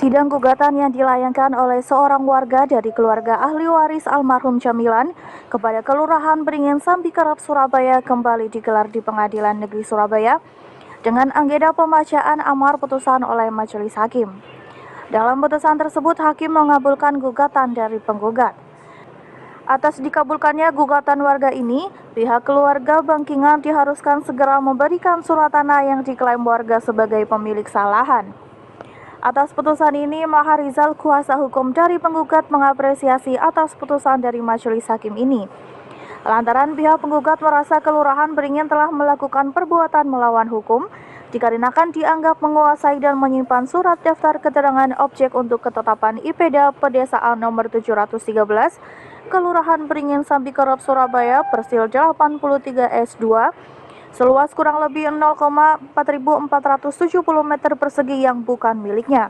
Sidang gugatan yang dilayangkan oleh seorang warga dari keluarga ahli waris almarhum Jamilan kepada Kelurahan Beringin Sambi Kerap, Surabaya kembali digelar di Pengadilan Negeri Surabaya dengan agenda pembacaan amar putusan oleh majelis hakim. Dalam putusan tersebut, hakim mengabulkan gugatan dari penggugat. Atas dikabulkannya gugatan warga ini, pihak keluarga Bangkingan diharuskan segera memberikan surat tanah yang diklaim warga sebagai pemilik lahan. Atas putusan ini, Maha Rizal, kuasa hukum dari penggugat, mengapresiasi atas putusan dari majelis hakim ini. Lantaran pihak penggugat merasa Kelurahan Beringin telah melakukan perbuatan melawan hukum, dikarenakan dianggap menguasai dan menyimpan surat daftar keterangan objek untuk ketetapan IPDA Pedesaan nomor 713, Kelurahan Beringin Sambi Kerap, Surabaya, Persil 83S2, seluas kurang lebih 0,4470 meter persegi yang bukan miliknya.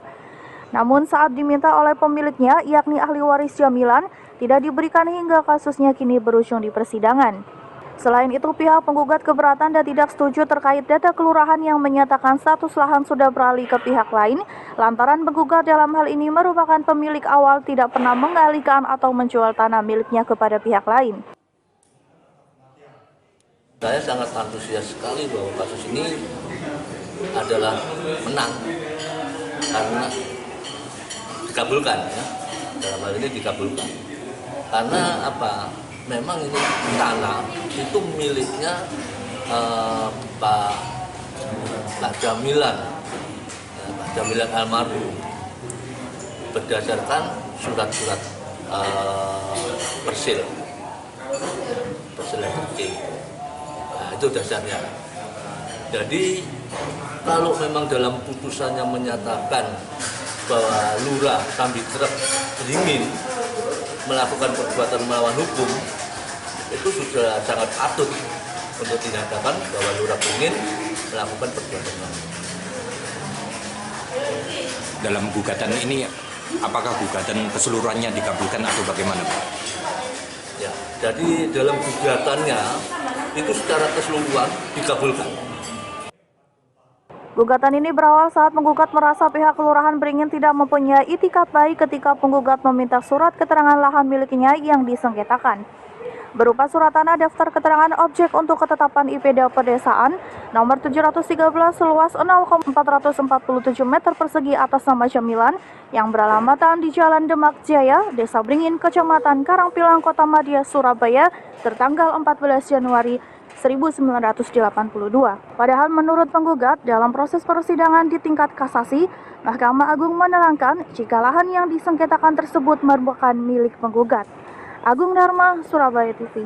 Namun saat diminta oleh pemiliknya, yakni ahli waris Jamilan, tidak diberikan hingga kasusnya kini berujung di persidangan. Selain itu, pihak penggugat keberatan dan tidak setuju terkait data kelurahan yang menyatakan status lahan sudah beralih ke pihak lain, lantaran penggugat dalam hal ini merupakan pemilik awal tidak pernah mengalihkan atau menjual tanah miliknya kepada pihak lain. Saya sangat antusias sekali bahwa kasus ini adalah menang karena dikabulkan, ya. Dalam hal ini dikabulkan. Karena apa? Memang ini tanah itu miliknya Pak Jamilan, ya, Pak Jamilan almarhum, berdasarkan surat-surat persil yang terkait. Nah, itu dasarnya. Jadi kalau memang dalam putusannya menyatakan bahwa Lurah Sambi Kerap Beringin melakukan perbuatan melawan hukum, itu sudah sangat patut untuk dinyatakan bahwa Lurah Beringin melakukan perbuatan melawan hukum. Dalam gugatan ini, apakah gugatan keseluruhannya dikabulkan atau bagaimana, Pak? Ya, jadi dalam gugatannya itu secara keseluruhan dikabulkan. Gugatan ini berawal saat penggugat merasa pihak Kelurahan Beringin tidak mempunyai itikat baik ketika penggugat meminta surat keterangan lahan miliknya yang disengketakan, berupa surat tanah daftar keterangan objek untuk ketetapan IPDA Pedesaan nomor 713 seluas 0,447 meter persegi atas nama Jamilan yang beralamatkan di Jalan Demak Jaya, Desa Beringin, Kecamatan Karangpilang, Kota Madia, Surabaya, tertanggal 14 Januari 1982. Padahal menurut penggugat, dalam proses persidangan di tingkat kasasi, Mahkamah Agung menerangkan jika lahan yang disengketakan tersebut merupakan milik penggugat. Agung Dharma, Surabaya TV.